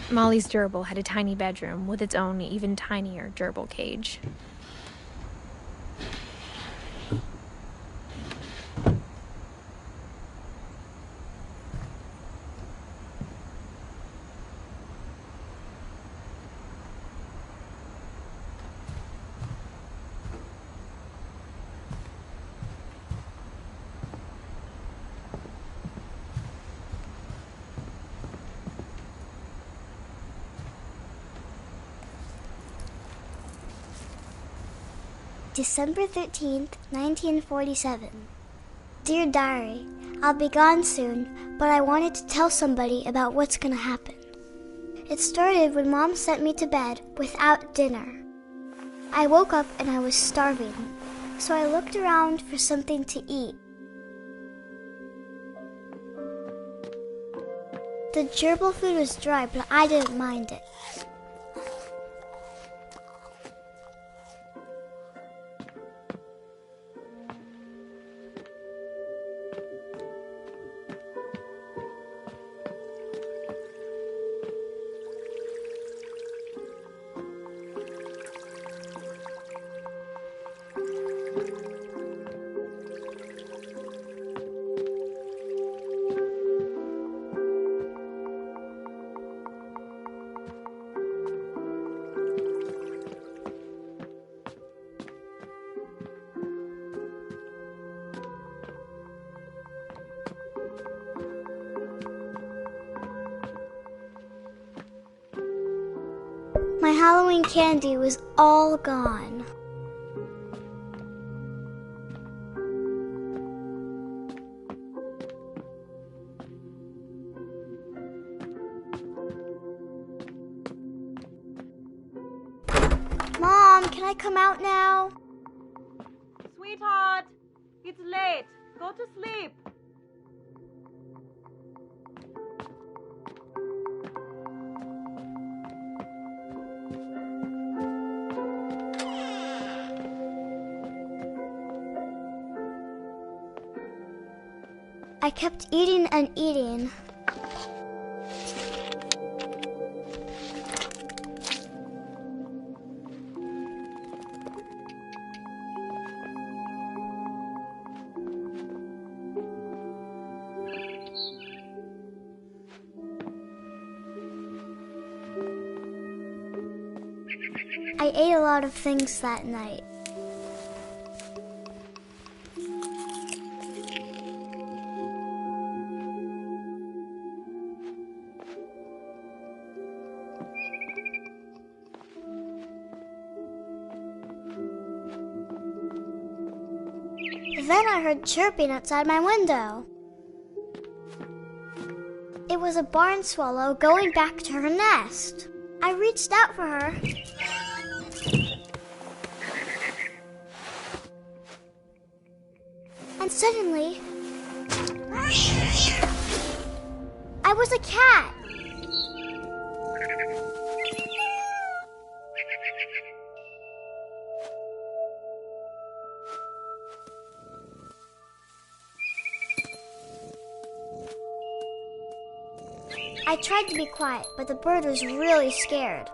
Molly's gerbil had a tiny bedroom with its own even tinier gerbil cage. December 13th, 1947. Dear Diary, I'll be gone soon, but I wanted to tell somebody about what's gonna happen. It started when Mom sent me to bed without dinner. I woke up and I was starving, so I looked around for something to eat. The gerbil food was dry, but I didn't mind it. My Halloween candy was all gone. Mom, can I come out now? Sweetheart, it's late. Go to sleep. I kept eating and eating. I ate a lot of things that night. Then I heard chirping outside my window. It was a barn swallow going back to her nest. I reached out for her. And suddenly, I was a cat. I tried to be quiet, but the bird was really scared.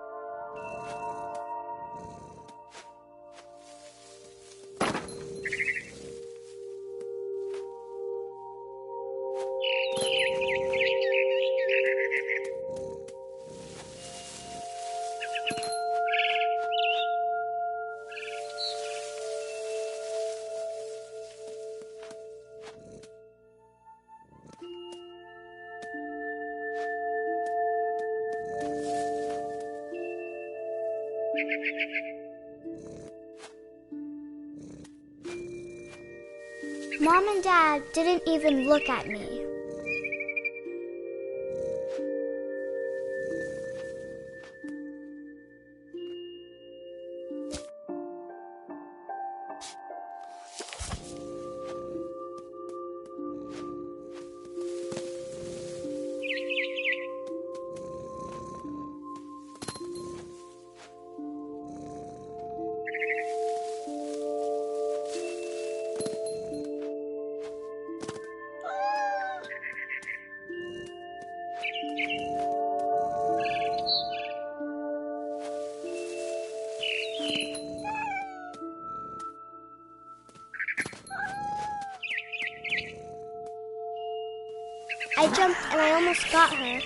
Mom and Dad didn't even look at me. I jumped and I almost got her.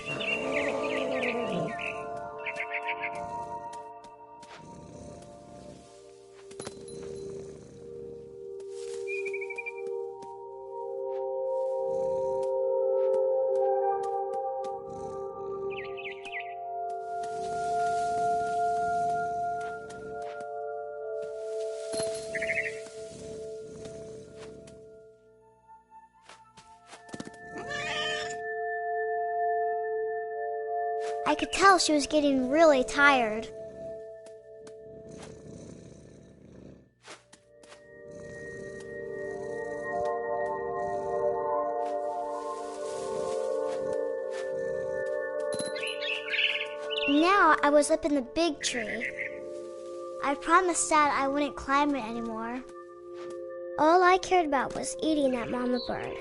I could tell she was getting really tired. Now I was up in the big tree. I promised Dad I wouldn't climb it anymore. All I cared about was eating that mama bird.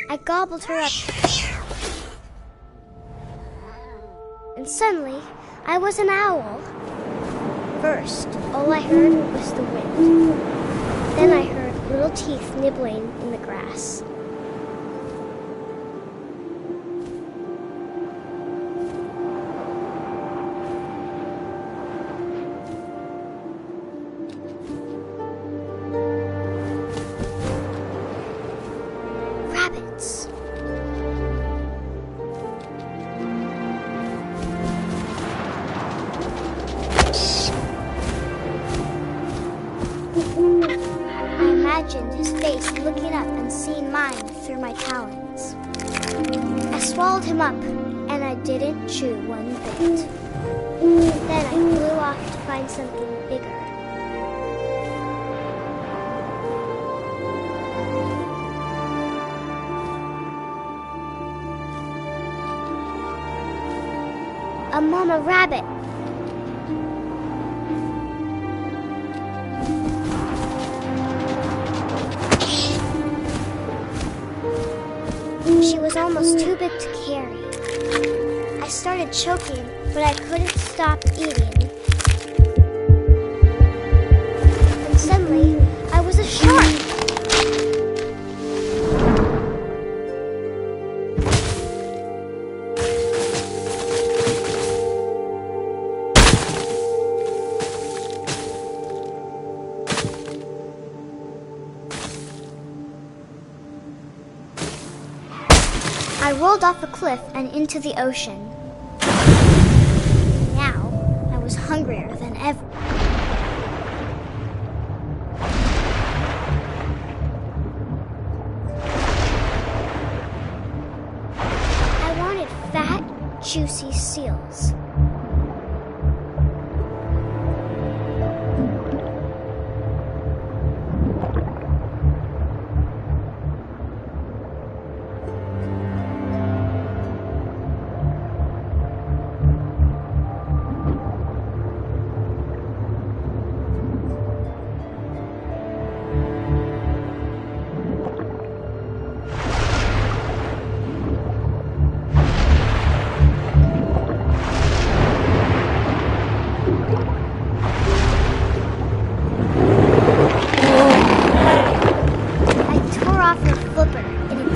I gobbled her up. And suddenly, I was an owl. First, all I heard was the wind. Then I heard little teeth nibbling in the grass. Rabbits. I imagined his face looking up and seeing mine through my talons. I swallowed him up, and I didn't chew one bit. Then I flew off to find something bigger. A mama rabbit. She was almost too big to carry. I started choking, but I couldn't stop eating. And suddenly, I was a shark. I rolled off a cliff and into the ocean. Now, I was hungrier than ever. I wanted fat, juicy seals.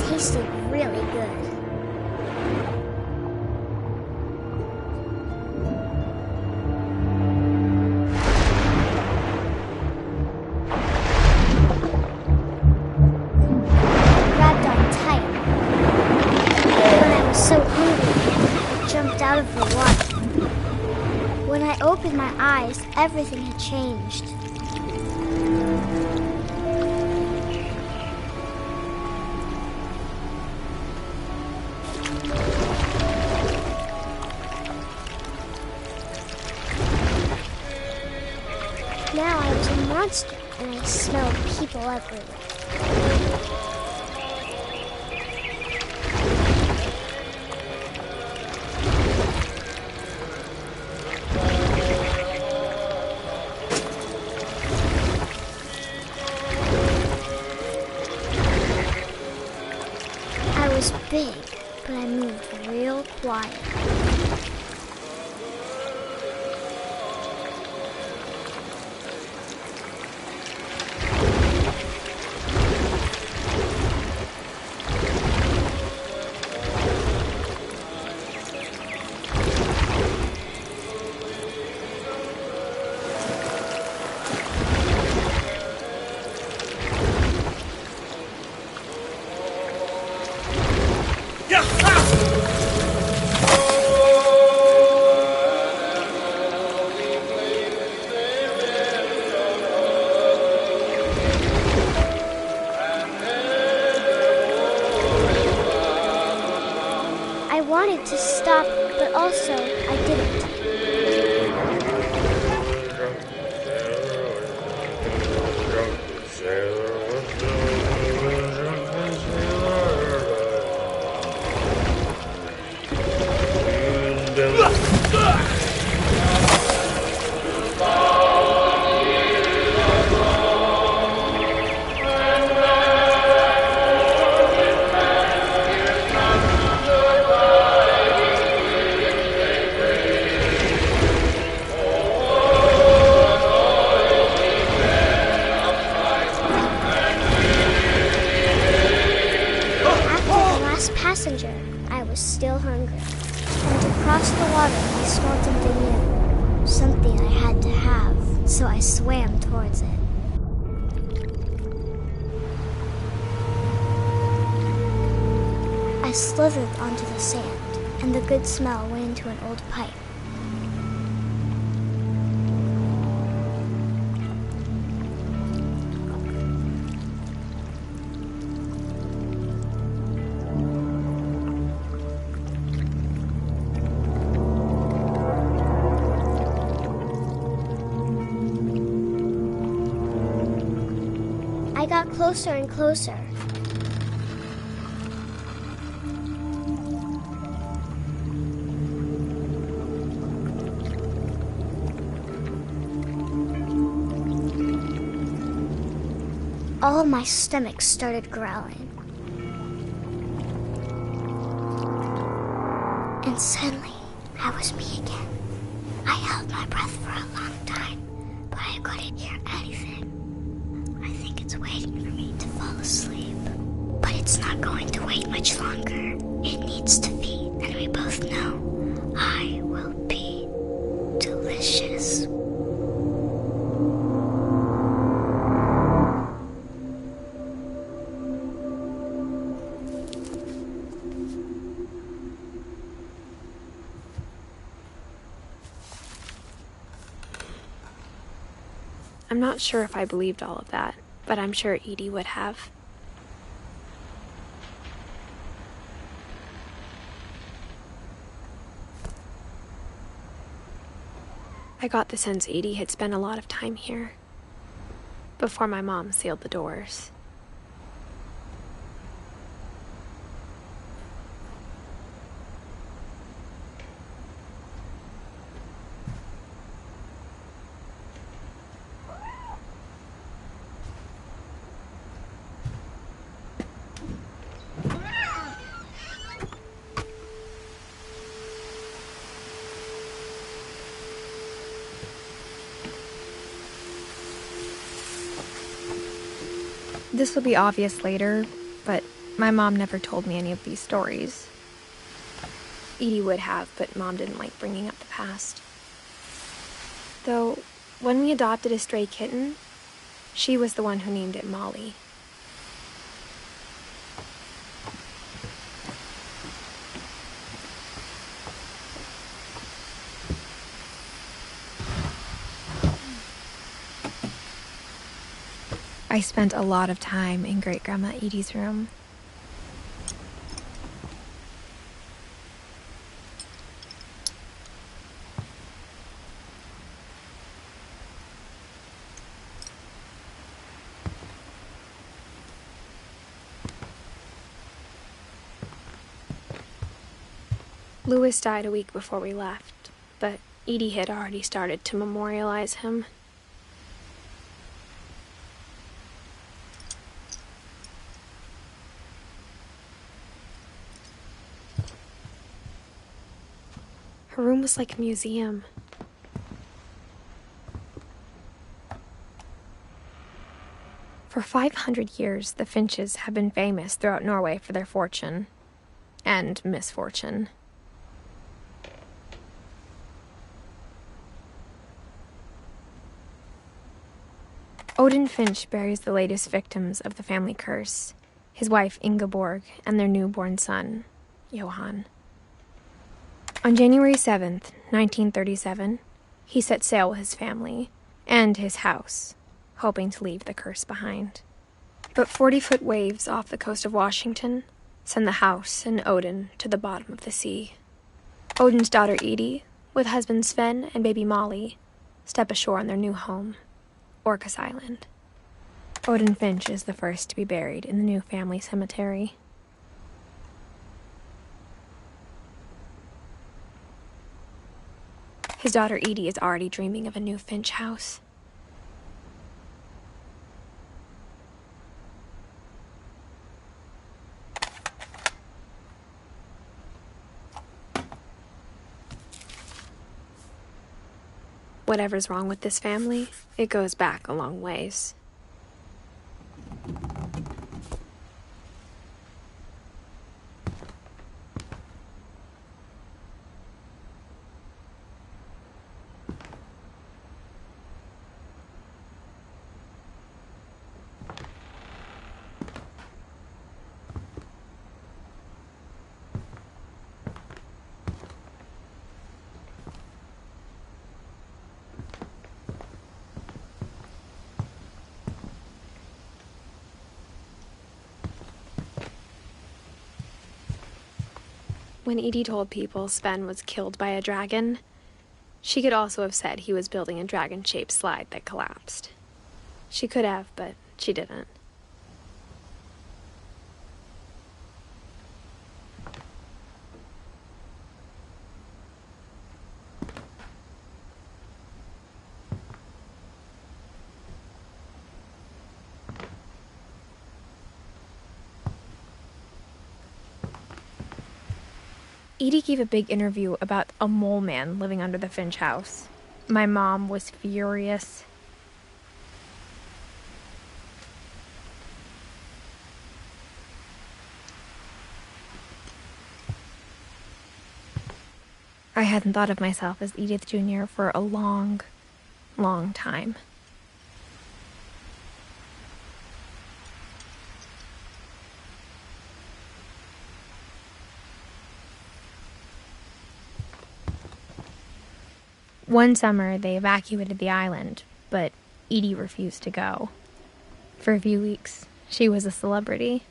Tasted really good. Grabbed on tight. When I was so hungry, I jumped out of the water. When I opened my eyes, everything had changed. Now I was a monster, and I smelled people everywhere. I was big, but I moved real quiet. wanted to stop, but also I didn't. Passenger, I was still hungry. And to cross the water, I smelled something new. Something I had to have, so I swam towards it. I slithered onto the sand, and the good smell went into an old pipe. I got closer and closer. All of my stomach started growling. And suddenly, I was me again. I held my breath for a long time, but I couldn't hear anything. I think it's waiting for me to fall asleep. But it's not going to wait much longer. It needs to feed, and we both know I will be delicious. I'm not sure if I believed all of that, but I'm sure Edie would have. I got the sense Edie had spent a lot of time here, before my mom sealed the doors. This will be obvious later, but my mom never told me any of these stories. Edie would have, but Mom didn't like bringing up the past. Though, when we adopted a stray kitten, she was the one who named it Molly. I spent a lot of time in Great-Grandma Edie's room. Louis died a week before we left, but Edie had already started to memorialize him. Her room was like a museum. For 500 years, the Finches have been famous throughout Norway for their fortune and misfortune. Odin Finch buries the latest victims of the family curse, his wife Ingeborg and their newborn son, Johan. On January 7th, 1937, he set sail with his family and his house, hoping to leave the curse behind. But 40-foot waves off the coast of Washington send the house and Odin to the bottom of the sea. Odin's daughter Edie, with husband Sven and baby Molly, step ashore on their new home, Orcas Island. Odin Finch is the first to be buried in the new family cemetery. His daughter Edie is already dreaming of a new Finch house. Whatever's wrong with this family, it goes back a long ways. When Edie told people Sven was killed by a dragon, she could also have said he was building a dragon-shaped slide that collapsed. She could have, but she didn't. Edie gave a big interview about a mole man living under the Finch house. My mom was furious. I hadn't thought of myself as Edith Jr. for a long, long time. One summer, they evacuated the island, but Edie refused to go. For a few weeks, she was a celebrity.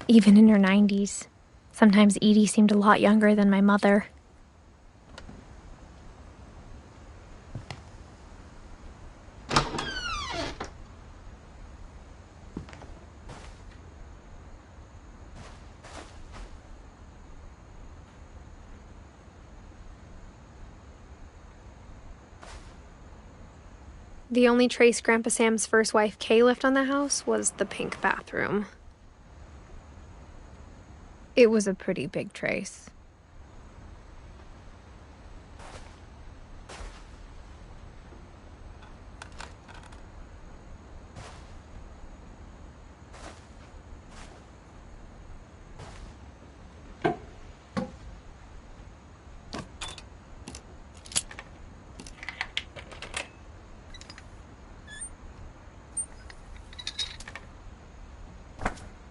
Even in her 90s, sometimes Edie seemed a lot younger than my mother. The only trace Grandpa Sam's first wife, Kay, left on the house was the pink bathroom. It was a pretty big trace.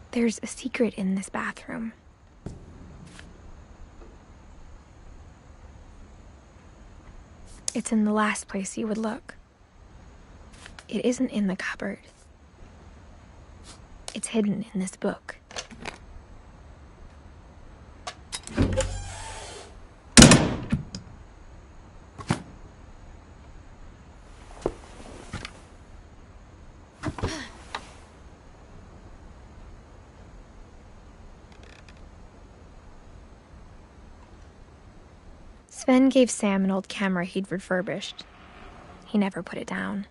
There's a secret in this bathroom. It's in the last place you would look. It isn't in the cupboard. It's hidden in this book. Sven gave Sam an old camera he'd refurbished. He never put it down.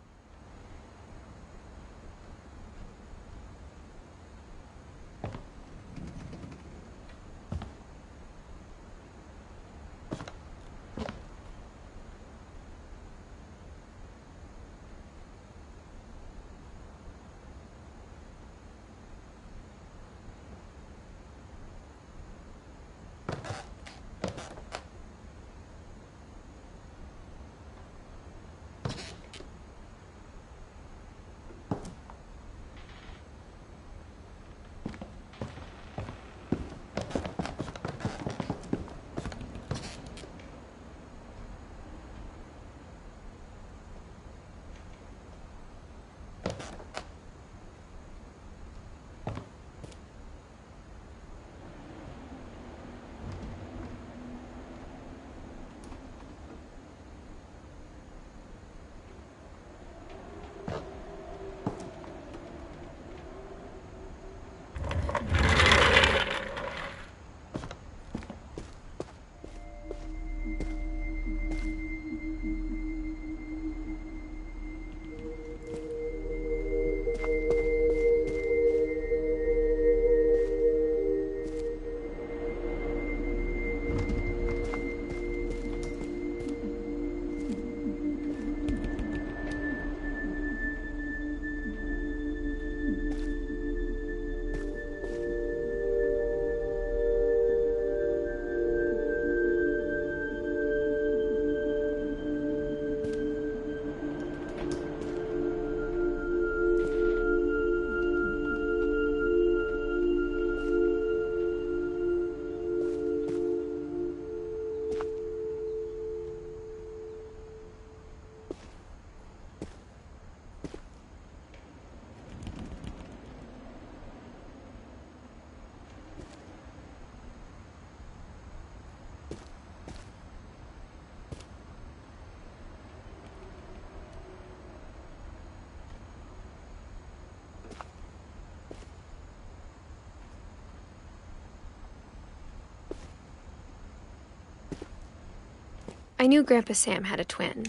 I knew Grandpa Sam had a twin,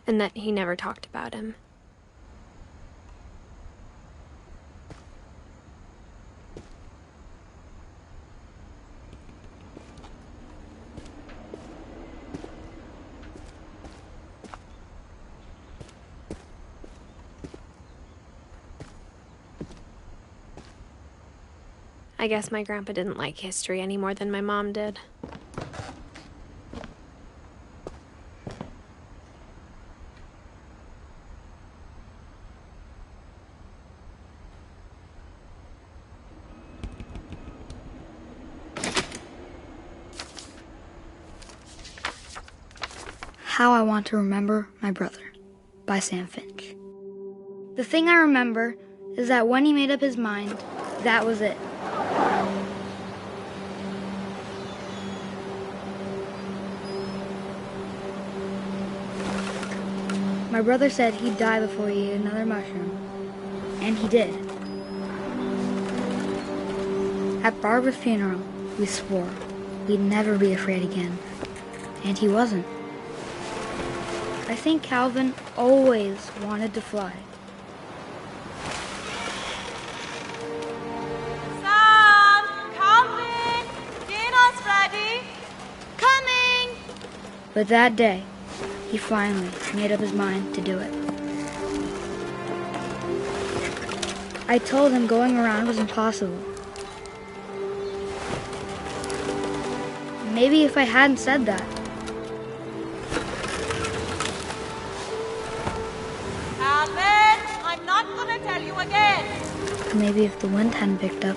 and that he never talked about him. I guess my grandpa didn't like history any more than my mom did. How I Want to Remember My Brother by Sam Finch. The thing I remember is that when he made up his mind, that was it. My brother said he'd die before he ate another mushroom, and he did. At Barbara's funeral, we swore we'd never be afraid again, and he wasn't. I think Calvin always wanted to fly. Sam, Calvin, dinner's ready. Coming. But that day, he finally made up his mind to do it. I told him going around was impossible. Maybe if I hadn't said that, Calvin, I'm not gonna tell you again. or maybe if the wind hadn't picked up,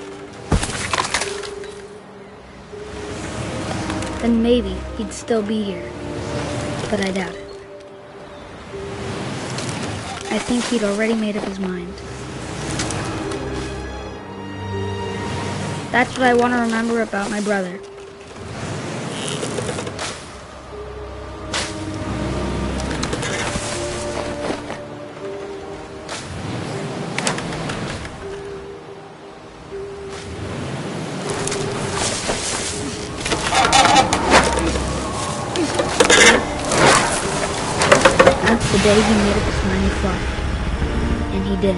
then maybe he'd still be here. But I doubt it. I think he'd already made up his mind. That's what I want to remember about my brother. the day he made up his mind to fly. And he did.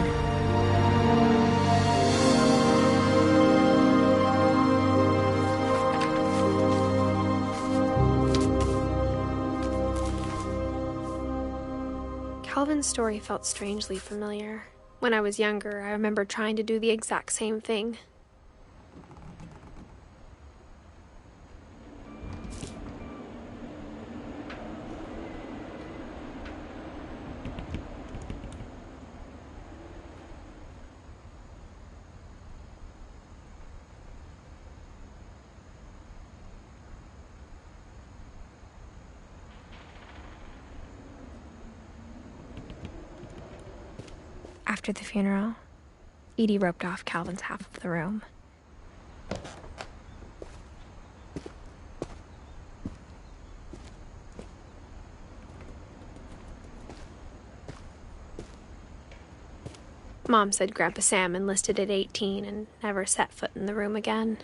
Calvin's story felt strangely familiar. When I was younger, I remember trying to do the exact same thing. After the funeral, Edie roped off Calvin's half of the room. Mom said Grandpa Sam enlisted at 18 and never set foot in the room again.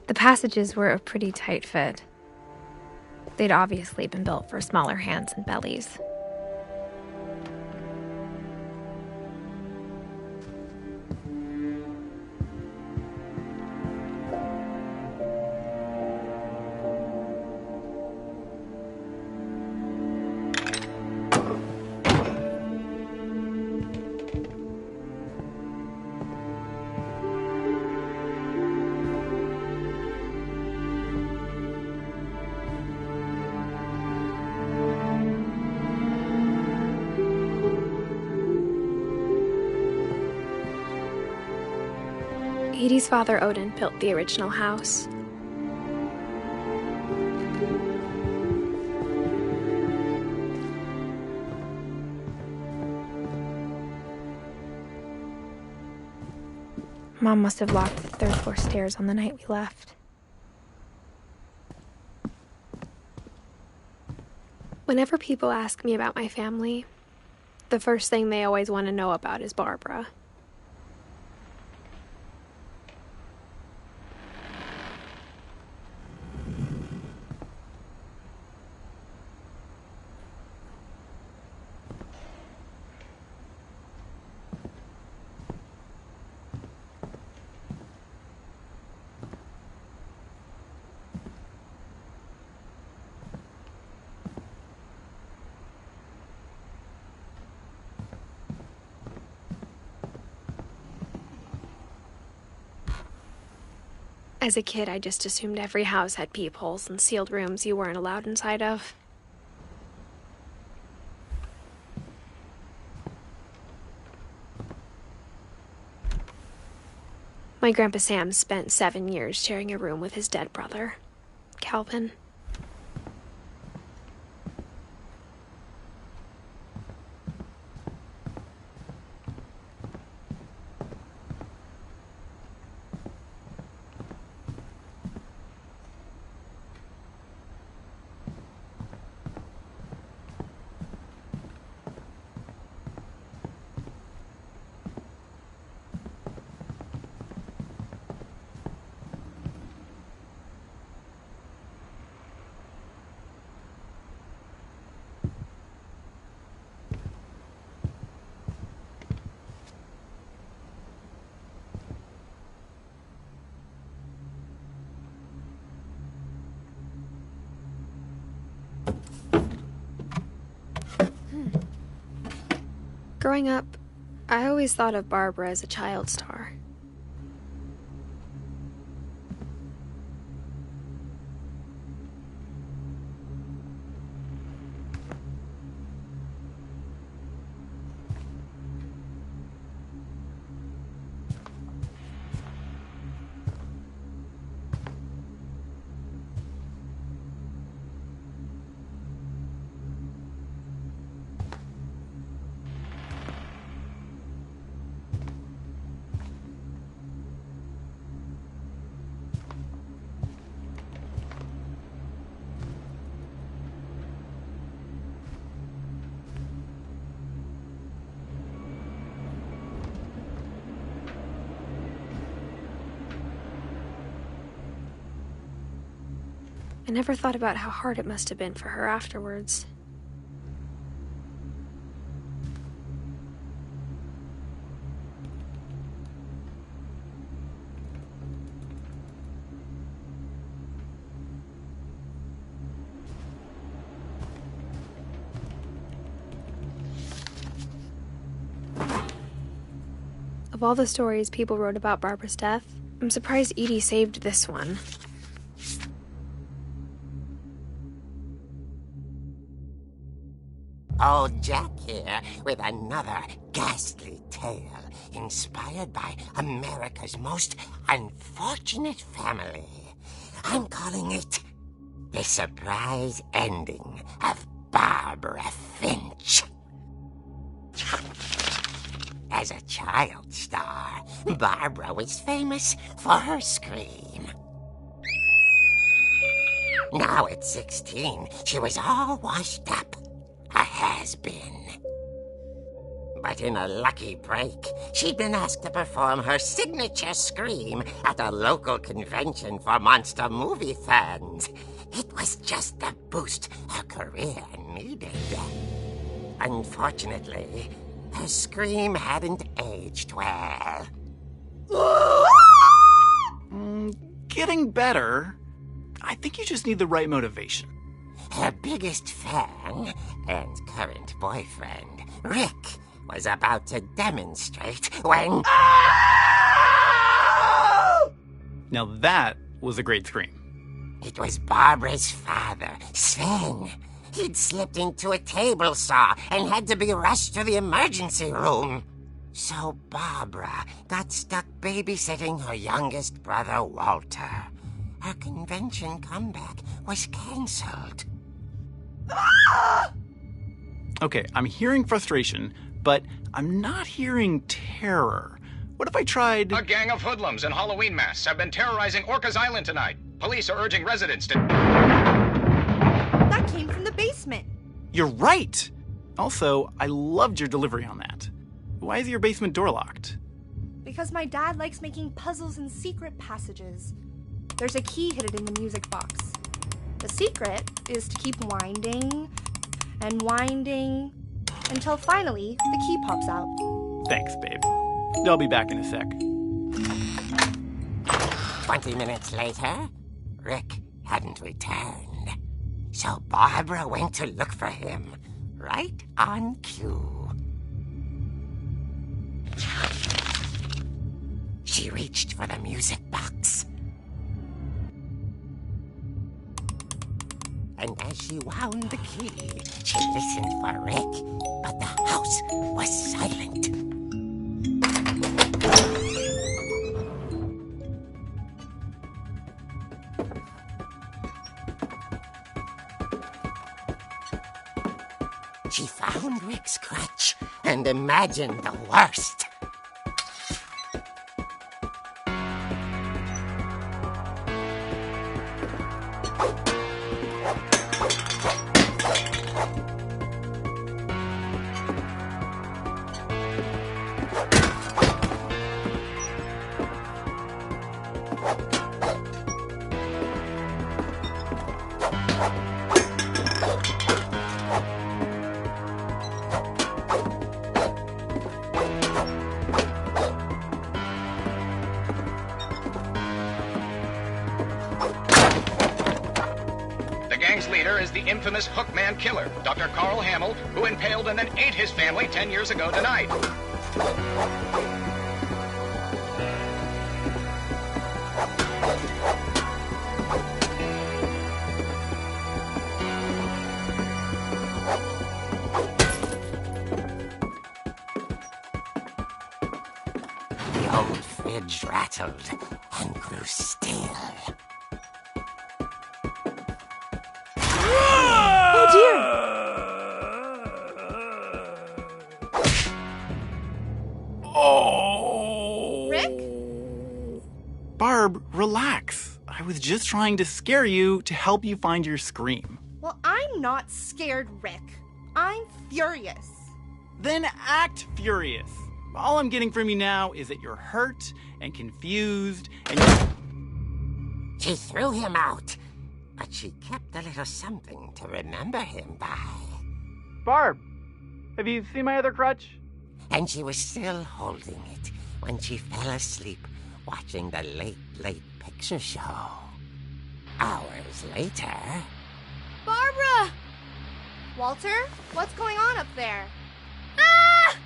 The passages were a pretty tight fit. They'd obviously been built for smaller hands and bellies. Edie's father, Odin, built the original house. Mom must have locked the third floor stairs on the night we left. Whenever people ask me about my family, the first thing they always want to know about is Barbara. As a kid, I just assumed every house had peepholes and sealed rooms you weren't allowed inside of. My Grandpa Sam spent 7 years sharing a room with his dead brother, Calvin. Growing up, I always thought of Barbara as a child star. I never thought about how hard it must have been for her afterwards. Of all the stories people wrote about Barbara's death, I'm surprised Edie saved this one. Old Jack here with another ghastly tale inspired by America's most unfortunate family. I'm calling it The Surprise Ending of Barbara Finch. As a child star, Barbara was famous for her scream. Now at 16, she was all washed up. A has-been. But in a lucky break, she'd been asked to perform her signature scream at a local convention for monster movie fans. It was just the boost her career needed. Unfortunately, her scream hadn't aged well. Getting better. I think you just need the right motivation. Her biggest fan and current boyfriend, Rick, was about to demonstrate when... Now that was a great scream. It was Barbara's father, Sven. He'd slipped into a table saw and had to be rushed to the emergency room. So Barbara got stuck babysitting her youngest brother, Walter. Her convention comeback was cancelled. Okay, I'm hearing frustration, but I'm not hearing terror. What if I tried... A gang of hoodlums in Halloween masks have been terrorizing Orcas Island tonight. Police are urging residents to... That came from the basement. You're right! Also, I loved your delivery on that. Why is your basement door locked? Because my dad likes making puzzles and secret passages. There's a key hidden in the music box. The secret is to keep winding and winding until finally the key pops out. Thanks, babe. I'll be back in a sec. 20 minutes later, Rick hadn't returned. So Barbara went to look for him, right on cue. She reached for the music box. And as she wound the key, she listened for Rick, but the house was silent. She found Rick's crutch and imagined the worst. The infamous Hookman killer, Dr. Carl Hamill, who impaled and then ate his family 10 years ago tonight. The old fridge rattled and grew still. Oh! Rick? Barb, relax. I was just trying to scare you to help you find your scream. Well, I'm not scared, Rick. I'm furious. Then act furious. All I'm getting from you now is that you're hurt and confused and... She threw him out. but she kept a little something to remember him by. Barb, have you seen my other crutch? And she was still holding it when she fell asleep watching the late picture show. Hours later... Barbara! Walter, what's going on up there? Ah!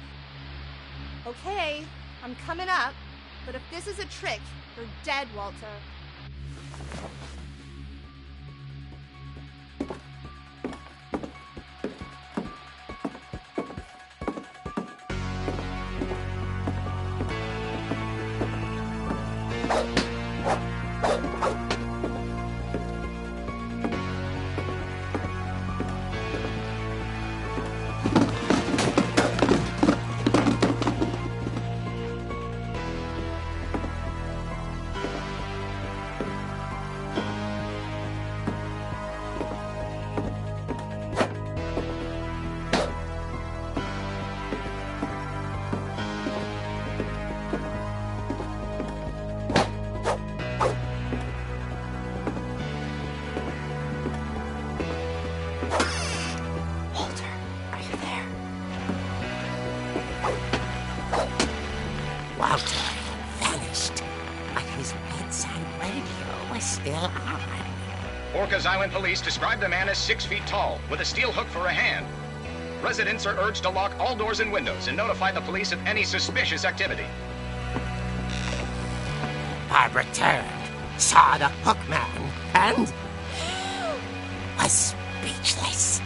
Okay, I'm coming up, but if this is a trick, you're dead, Walter. Walter vanished, but his bedside radio was still on. Orcas Island police describe the man as 6 feet tall, with a steel hook for a hand. Residents are urged to lock all doors and windows and notify the police of any suspicious activity. Barbara turned, saw the hook man, and was speechless.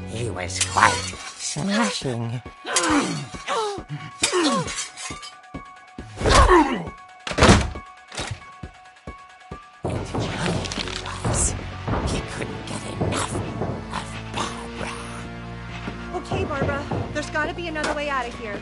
He was quite smashing. He couldn't get enough of Barbara. Okay, Barbara, there's gotta be another way out of here.